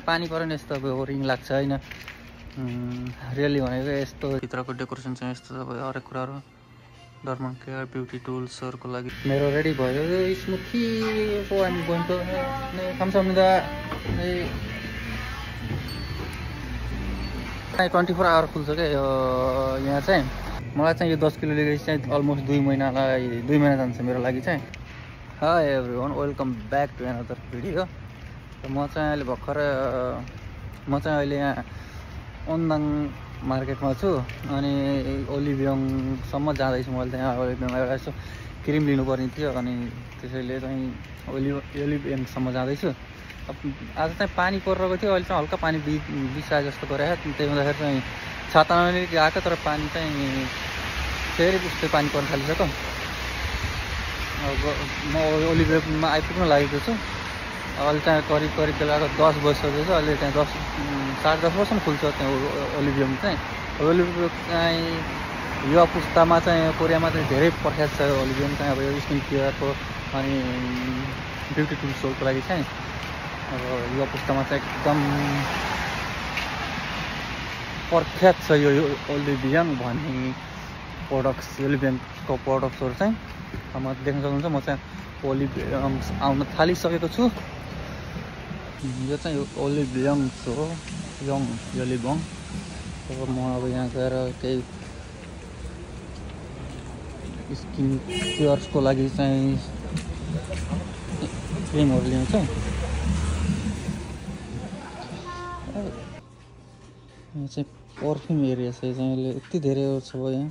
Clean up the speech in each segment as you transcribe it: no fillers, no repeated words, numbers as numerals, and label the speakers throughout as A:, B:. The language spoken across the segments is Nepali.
A: पानी पऱ्यो नि यस्तो अब रिङ लाग्छ होइन रियली भनेको यस्तो भित्रको डेकोरेसन चाहिँ यस्तो अब हरेक कुराहरू डर्मन केयर ब्युटी टुल्सहरूको लागि मेरो रेडी भयो स्मुथीको हामी गइन्छ कमसम्म 24 आवर खुल्छ क्या यो यहाँ चाहिँ मलाई चाहिँ यो 10 किलो लिएर चाहिँ अलमोस्ट 2 महिना जान्छ मेरो लागि चाहिँ hi everyone welcome back to another video म चाहिँ अहिले यहाँ ओन्दाङ मार्केटमा छु अनि ओलिभियङसम्म जाँदैछु मैले त्यहाँ ओलिभियङमा एउटा यसो क्रिम लिनुपर्ने थियो अनि त्यसैले चाहिँ ओलिभियङसम्म जाँदैछु आज चाहिँ पानी परिरहेको थियो अहिले चाहिँ हल्का पानी बिसाए जस्तो गरेको त्यही हुँदाखेरि चाहिँ छाता नलिएर आएको तर पानी चाहिँ फेरि त्यस्तै पानी पर्न थालिसक्यो अब म ओलिभियङमा आइपुग्न लागेको छु अहिले चाहिँ करिब बेलाको 10 बजिसकेको छ अहिले त्यहाँ 10:30 बजीसम्म खुल्छ त्यहाँ ओलिभियङ चाहिँ चाहिँ युवा पुस्तामा चाहिँ कोरियामा चाहिँ धेरै प्रख्यात छ ओलिभियङ चाहिँ अब यो स्किन केयरको अनि ब्युटी टुल्सहरूको लागि चाहिँ अब युवा पुस्तामा चाहिँ एकदम प्रख्यात छ यो ओलिभियङ भन्ने ओलिभियङको प्रडक्ट्सहरू चाहिँ म देख्न सक्नुहुन्छ म चाहिँ ओलिभियङ आउन थालिसकेको छु यो चाहिँ ओलिभियङ हो ओलिभियङ अब म अब यहाँ गएर केही स्किन केयर्सको लागि चाहिँ क्रिमहरू ल्याउँछु यहाँ चाहिँ पर्फ्युम एरिया छ चाहिँ अहिले यति धेरै छ यहाँ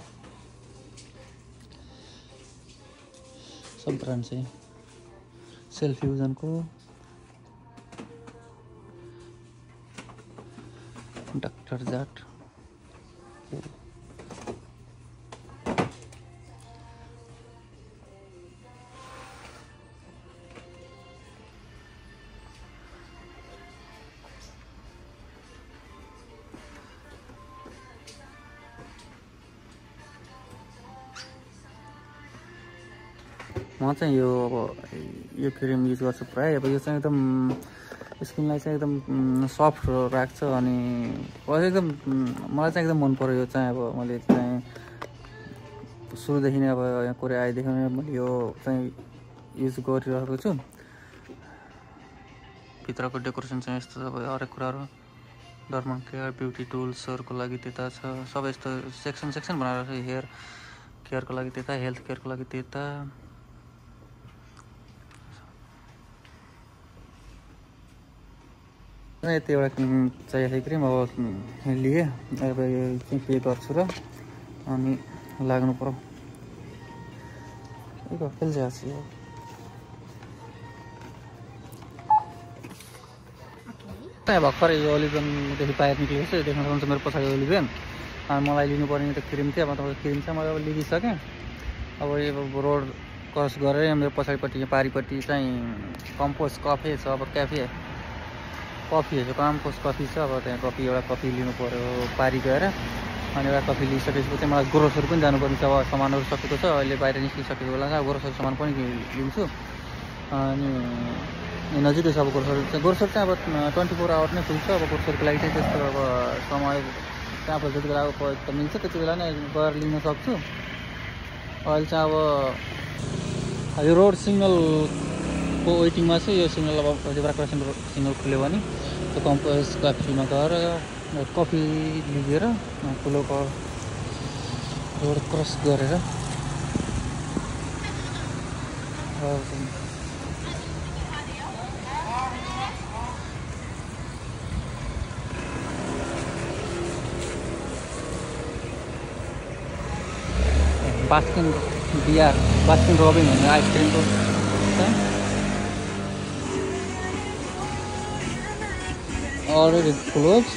A: सब ब्रान्ड चाहिँ सेल्फ फ्युजनको डक्टर जाट म चाहिँ यो क्रिम युज गर्छु प्रायः अब यो चाहिँ एकदम स्किनलाई चाहिँ एकदम सफ्ट राख्छ अनि एकदम मलाई चाहिँ एकदम मन पर्यो यो चाहिँ अब मैले चाहिँ सुरुदेखि नै अब यहाँ कोरिया आएदेखि मैले यो चाहिँ युज गरिरहेको छु भित्रको डेकोरेसन चाहिँ यस्तो अब हरेक कुराहरू डर्मन केयर ब्युटी टुल्सहरूको लागि त्यता छ सबै यस्तो सेक्सन बनाएर छ हेयर केयरको लागि त्यता हेल्थ केयरको लागि त्यता यति एउटा चाहिएको क्रिम अब लिएँ अब यो चाहिँ पे गर्छु र अनि लाग्नु पर्यो खेल्छ भर्खरै यो ओलिभियनदेखि बाहिर निक्लेको छु देख्न सक्नुहुन्छ मेरो पछाडि ओलिभियन अनि मलाई लिनुपर्ने त क्रिम थियो अब तपाईँको क्रिम चाहिँ मैले अब लिइसकेँ अब यो रोड क्रस गरेर मेरो पछाडिपट्टि पारिपट्टि चाहिँ कम्पोस्ट कफे छ अब कफीहरू कम्पोस्ट कफी छ अब त्यहाँ एउटा कफी लिनु पऱ्यो पारी गएर अनि एउटा कफी लिइसकेपछि चाहिँ मलाई ग्रोसरी पनि जानुपर्ने छ अब सामानहरू सकेको छ अहिले बाहिर निस्किसकेको बेला चाहिँ ग्रोसरी सामान पनि लिन्छु अनि नजिकै छ अब ग्रोसरी चाहिँ अब 24 आवर नै खुल्छ अब ग्रोसरीको लागि चाहिँ त्यस्तो अब समय त्यहाँ जति बेला अब मिल्छ त्यति बेला नै गएर लिन सक्छु अहिले चाहिँ अब यो रोड सिग्नलको वेटिङमा चाहिँ यो सिग्नल अब जेब्रा क्रसिङ सिग्नल खुल्यो भने त्यो कम्पोस्ट कफीमा गएर कफी लिएर ठुलोको रोड क्रस गरेर बास्किन रबिन भन्ने आइसक्रिमको already closed.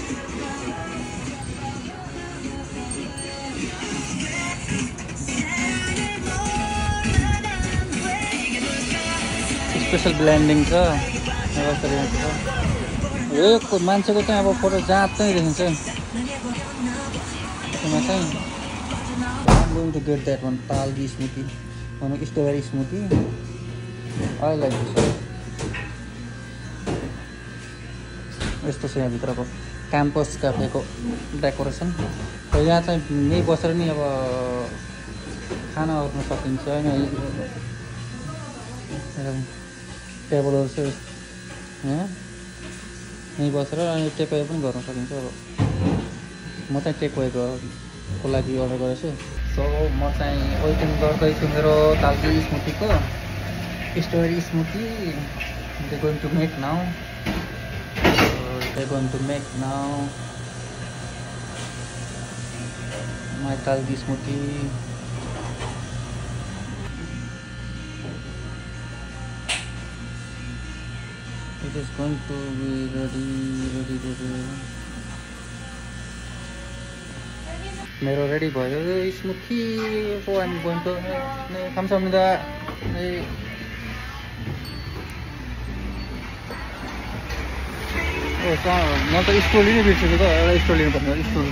A: स्पेशल ब्लेन्डिङ छ यो मान्छेको चाहिँ अब फोटो जाँच्दै देखिन्छ त्यसमा चाहिँ I'm going to get that one talgi smoothie भनेको strawberry smoothie I like this one यस्तो छ यहाँभित्रको क्याम्पस क्याफेको डेकोरेसन। र यहाँ चाहिँ यहीँ बसेर नि अब खाना गर्न सकिन्छ होइन। टेबलहरू चाहिँ यहाँ यहीँ बसेर अनि टेकअवे पनि गर्न सकिन्छ। अब म चाहिँ टेकअवेको लागि अर्डर गरेको छु। सो म चाहिँ वेटिङ गर्दैछु मेरो तालकी स्मुथीको strawberry smoothie. They're going to make now. My talgi smoothie. It is going to be ready. मेरो रेडी भयो स्मुथी। I'm going to 감사합니다. म त स्टोर लिनै बिर्सेको त एउटा स्टोर लिनुपर्ने स्टोर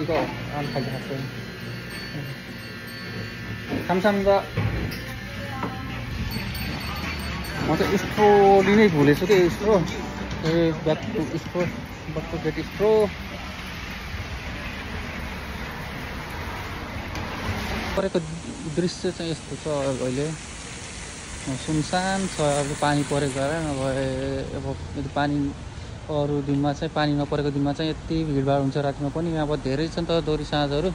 A: इको आम खाइदिएको खामसाम्दा म त स्ट्रो लिनै भुलेछु कि स्ट्रो ब्याक टु गेट स्ट्रो। परेको दृश्य चाहिँ यस्तो छ अहिले सुनसान छ। अब पानी परेको कारण अब पानी अरू दिनमा चाहिँ पानी नपरेको दिनमा चाहिँ यति भिडभाड हुन्छ रातिमा पनि। अब धेरै छ नि त दोरी साँझहरू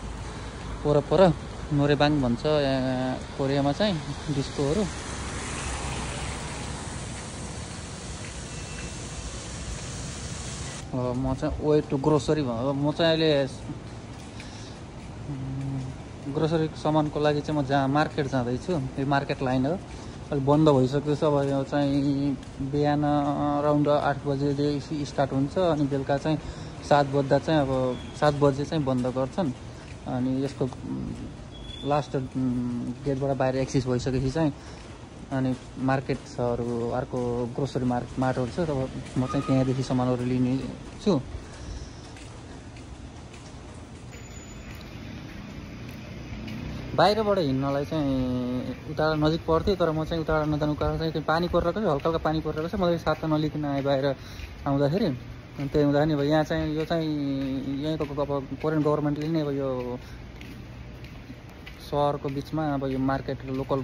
A: पर नोरेबाङ भन्छ यहाँ कोरियामा चाहिँ डिस्कोहरू। म चाहिँ वे टु ग्रोसरी म चाहिँ अहिले ग्रोसरी सामानको लागि चाहिँ म जहाँ मार्केट जाँदैछु। यो मार्केट लाइन हो, अहिले बन्द भइसकेको छ। अब यो चाहिँ बिहान अराउन्ड 8 बजेदेखि स्टार्ट हुन्छ अनि बेलुका चाहिँ 7 बज्दा चाहिँ अब 7 बजे चाहिँ बन्द गर्छन्। अनि यसको लास्ट गेटबाट बाहिर एक्सिस भइसकेपछि चाहिँ अनि मार्केट छ अरू अर्को ग्रोसरी मार्टहरू छ। तब म चाहिँ त्यहाँदेखि सामानहरू लिने छु। बाहिरबाट हिँड्नलाई चाहिँ उता नजिक पर्थ्यो, तर म चाहिँ उता नजानु कारण चाहिँ पानी परिरहेको छ, हल्का पानी परिरहेको छ। मैले साथ नलिकन आएँ बाहिर आउँदाखेरि। अनि त्यही हुँदा नि अब यहाँ चाहिँ यो चाहिँ यहीँको अब कोरियन गभर्मेन्टले नै अब यो सहरको बिचमा अब यो मार्केट लोकल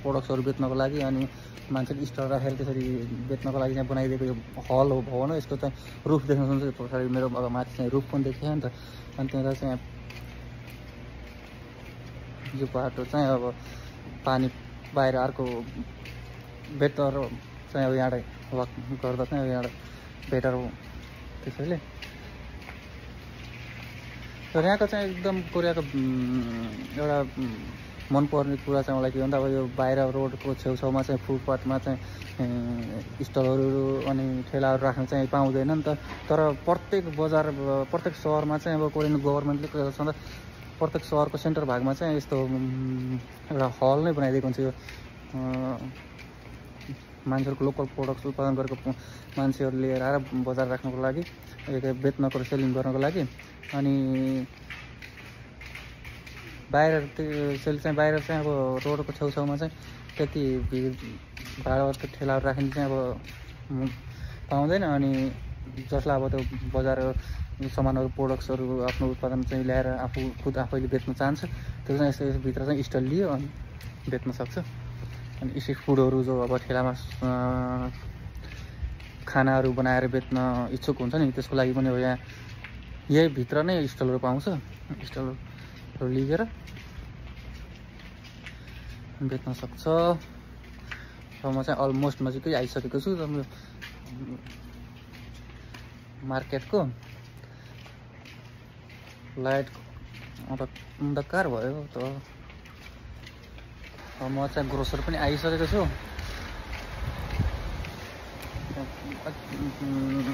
A: प्रोडक्ट्सहरू बेच्नको लागि अनि मान्छेले स्टल राखेर त्यसरी बेच्नको लागि चाहिँ बनाइदिएको यो हल हो, भवन हो। यसको चाहिँ रुफ देख्न सक्नुहुन्छ पछाडि मेरो अब माथि चाहिँ रुफ पनि देखियो नि त। अनि त्यहाँ चाहिँ यो बाटो चाहिँ अब पानी बाहिर अर्को बेटर चाहिँ अब यहाँबाट वाक गर्दा चाहिँ अब यहाँबाट बेटर हो। त्यसैले तर यहाँको चाहिँ एकदम कोरियाको एउटा मनपर्ने कुरा चाहिँ मलाई के भन्दा अब यो बाहिर रोडको छेउछाउमा चाहिँ फुटपाथमा चाहिँ स्टलहरू अनि ठेलाहरू राख्न चाहिँ पाउँदैन नि त। तर प्रत्येक बजार प्रत्येक सहरमा चाहिँ अब कोरियन गभर्मेन्टले सधैँ प्रत्येक सहरको सेन्टर भागमा चाहिँ यस्तो एउटा हल नै बनाइदिएको हुन्छ। यो मान्छेहरूको लोकल प्रोडक्ट्स उत्पादन गरेको मान्छेहरू लिएर आएर बजार राख्नको लागि, बेच्नको सेलिङ गर्नको लागि। अनि बाहिर बाहिर चाहिँ अब रोडको छेउछाउमा चाहिँ त्यति भिडभाडको ठेलाहरू राख्ने चाहिँ अब पाउँदैन। अनि जसलाई अब त्यो बजार सामानहरू प्रोडक्ट्सहरू आफ्नो उत्पादन चाहिँ ल्याएर आफैले बेच्न चाहन्छ त्यो चाहिँ यसभित्र चाहिँ स्टल लियो अनि बेच्न सक्छ। अनि स्ट्रिट फुडहरू जो अब ठेलामा खानाहरू बनाएर बेच्न इच्छुक हुन्छ नि त्यसको लागि पनि अब यहाँ यही भित्र नै स्टलहरू पाउँछ। स्टलहरू लिएर बेच्न सक्छ। र म चाहिँ अलमोस्ट नजिकै आइसकेको छु मार्केटको। लाइट अन्धकार भयो त। म चाहिँ ग्रोसर पनि आइसकेको छु।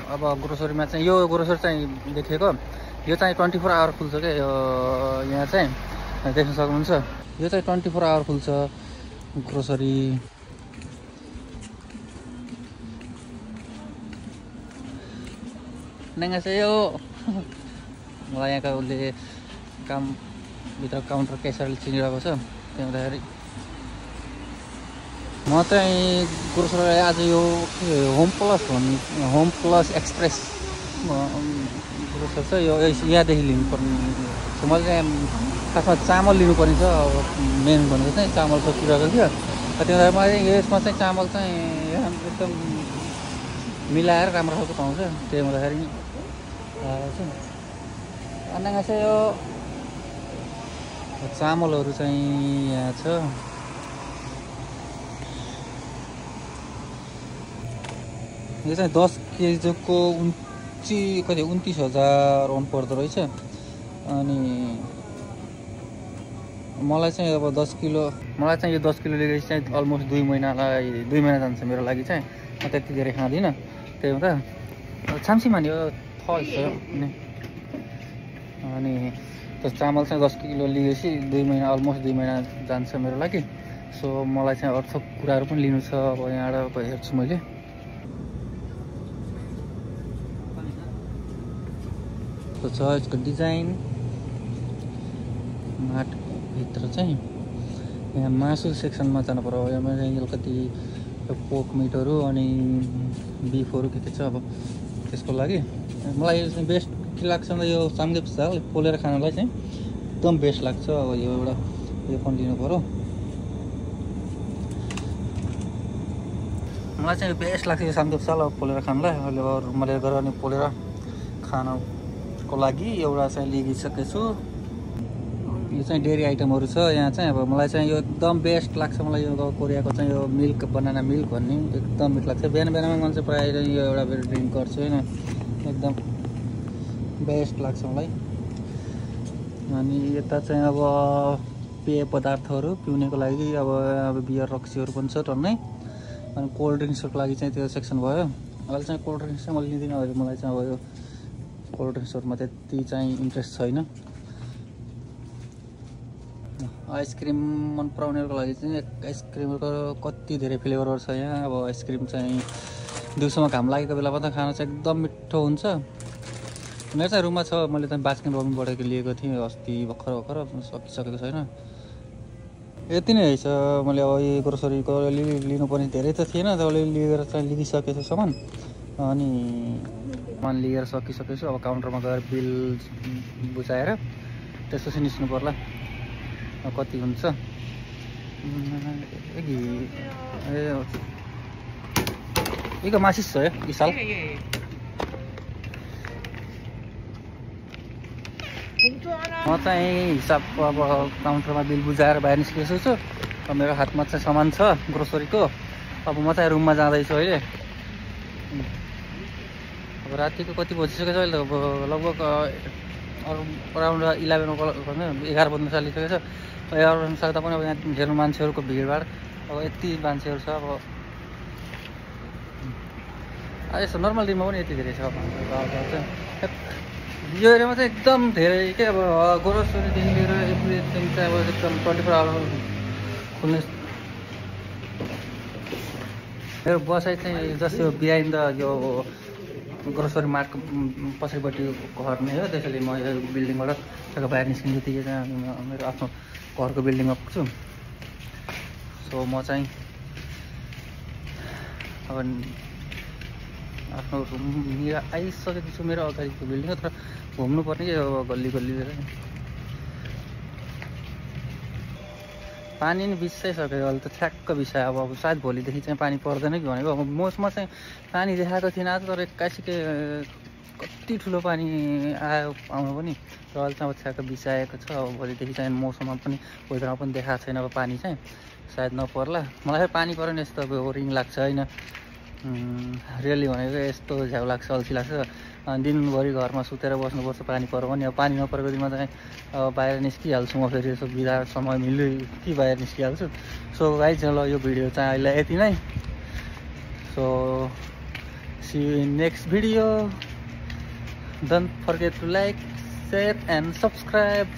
A: अब ग्रोसरीमा चाहिँ यो ग्रोसर चाहिँ देखेको यो चाहिँ 24 आवर खुल्छ क्या। यो यहाँ चाहिँ देख्न सक्नुहुन्छ यो चाहिँ 24 आवर खुल्छ ग्रोसरी। 안녕하세요। मलाई यहाँका उसले कामभित्र काउन्टर क्यासरले चिनिरहेको छ। त्यही हुँदाखेरि म चाहिँ ग्रोसरी आज यो होम प्लस एक्सप्रेस ग्रोसरी छ यो यहाँदेखि लिनुपर्ने छ। मैले चाहिँ खासमा चामल लिनुपर्ने छ। अब मेन भनेको चाहिँ चामल सोचिरहेको थियो। त्यही भएर मैले यसमा चाहिँ चामल चाहिँ एकदम मिलाएर राम्रो खालको पाउँछ। त्यही हुँदाखेरि अन्य चाहिँ यो चामलहरू चाहिँ यहाँ छ। यो चाहिँ 10 केजीको 29,000 ओन पर्दो रहेछ। अनि मलाई चाहिँ अब 10 किलो लिएर चाहिँ अलमोस्ट 2 महिना जान्छ मेरो लागि चाहिँ। म त्यति धेरै खाँदिनँ। त्यही हुँदा छामसिमा नि यो थस अनि त्यो चामल चाहिँ 10 किलो लिएपछि 2 महिना अलमोस्ट 2 महिना जान्छ मेरो लागि। सो मलाई चाहिँ अर्थ कुराहरू पनि लिनु छ। अब यहाँबाट हेर्छु मैले। छ यसको डिजाइन माटभित्र चाहिँ यहाँ मासु सेक्सनमा जानु पर्यो। यहाँ चाहिँ अलिकति पोक मिटहरू अनि बिफहरू के छ। अब त्यसको लागि मलाई बेस्ट के लाग्छ भन्दा यो सामग्री चाल पोलेर खानलाई चाहिँ एकदम बेस्ट लाग्छ। अब यो एउटा यो पनि लिनु पर्यो। मलाई चाहिँ बेस्ट लाग्छ यो सामग्री चाल अब पोलेर खानलाई। अहिले मैले गएर अनि पोलेर खानको लागि एउटा चाहिँ लिइसकेको छु। यो चाहिँ डेरी आइटमहरू छ यहाँ चाहिँ। अब मलाई चाहिँ यो एकदम बेस्ट लाग्छ। मलाई यो कोरियाको चाहिँ यो मिल्क बनाना मिल्क भन्ने एकदम मिठो लाग्छ। बिहान बिहानमा मैले चाहिँ प्रायः यो एउटा ड्रिङ्क गर्छु होइन। एकदम बेस्ट लाग्छ मलाई। अनि यता चाहिँ अब पेय पदार्थहरू पिउनेको लागि अब बियर रक्सीहरू पनि छ टन्नै। अनि कोल्ड ड्रिङ्क्सहरूको लागि चाहिँ त्यो सेक्सन भयो। अहिले चाहिँ कोल्ड ड्रिङ्क्स चाहिँ मैले लिँदिनँ। अहिले मलाई चाहिँ अब यो कोल्ड ड्रिङ्क्सहरूमा त्यति चाहिँ इन्ट्रेस्ट छैन। आइसक्रिम मन पराउनेहरूको लागि चाहिँ आइसक्रिमको कति धेरै फ्लेभरहरू छ यहाँ। अब आइसक्रिम चाहिँ दिउँसोमा घाम लागेको बेलामा त खाना चाहिँ एकदम मिठो हुन्छ। मेरो चाहिँ रुममा छ। मैले चाहिँ बास्किन रबिनबाट लिएको थिएँ अस्ति भर्खर सकिसकेको छैन। यति नै रहेछ। मैले अब यो ग्रोसरीको लिनुपर्ने धेरै त थिएन। त्यसले लिएर चाहिँ लिइसकेको छु सामान। अनि सामान लिएर सकिसकेको छु। अब काउन्टरमा गएर बिल बुझाएर त्यसपछि निस्किनु पर्ला कति हुन्छ। यो मासिस छ यो साल। म चाहिँ हिसाब अब काउन्टरमा बिल बुझाएर बाहिर निस्केको छु। अब मेरो हातमा चाहिँ सामान छ ग्रोसरीको। अब म चाहिँ रुममा जाँदैछु अहिले। अब रातिको कति बजिसकेको छ अहिले। अब लगभग अराउन्ड 11 बज्न चालिसकेको छ। 11 बज्न सक्दा पनि अब यहाँ हेर्नु मान्छेहरूको भिडभाड अब यति मान्छेहरू छ। अब यसो नर्मल दिनमा पनि यति धेरै छ। यो एरियामा चाहिँ एकदम धेरै के अब ग्रोसरीदेखि लिएर एभ्रिथिङ चाहिँ अब एकदम 24 आवर खुल्ने। मेरो बसाइ चाहिँ जस्तो बिहाइन्ड द यो ग्रोसरी मार्टको पछाडिपट्टिको घर नै हो। त्यसैले म यो बिल्डिङबाट ठ्याक्क बाहिर निस्किने बित्तिकै चाहिँ मेरो आफ्नो घरको बिल्डिङमा पुग्छु। सो म चाहिँ अब आफ्नो रुमतिर आइसकेको छु। मेरो अगाडिको बिल्डिङ हो। तर घुम्नुपर्ने कि अब गल्ली पानी नि बिसाइसक्यो। अहिले त ठ्याक्क बिसायो। अब सायद भोलिदेखि चाहिँ पानी पर्दैन कि भनेको। अब मौसममा चाहिँ पानी देखाएको थिएन आज। तर एक्कासिकै कति ठुलो पानी आयो आउनु पनि। र अहिले चाहिँ अब ठ्याक्क बिसाएको छ। अब भोलिदेखि चाहिँ मौसममा पनि वेदरमा पनि देखाएको छैन। अब पानी चाहिँ सायद नपर्ला। मलाई पानी पऱ्यो नि यस्तो बोरिङ लाग्छ होइन। रियली भनेको यस्तो झ्याउ लाग्छ अल्छी लाग्छ। दिनभरि घरमा सुतेर बस्नुपर्छ पानी पऱ्यो भने। अब पानी नपरेको दिनमा चाहिँ अब बाहिर निस्किहाल्छु म फेरि। यसो बिदा समय मिल्यो कि बाहिर निस्किहाल्छु। सो गाइज ल यो भिडियो चाहिँ अहिले यति नै। So see you in next video. Don't forget to like, share and subscribe.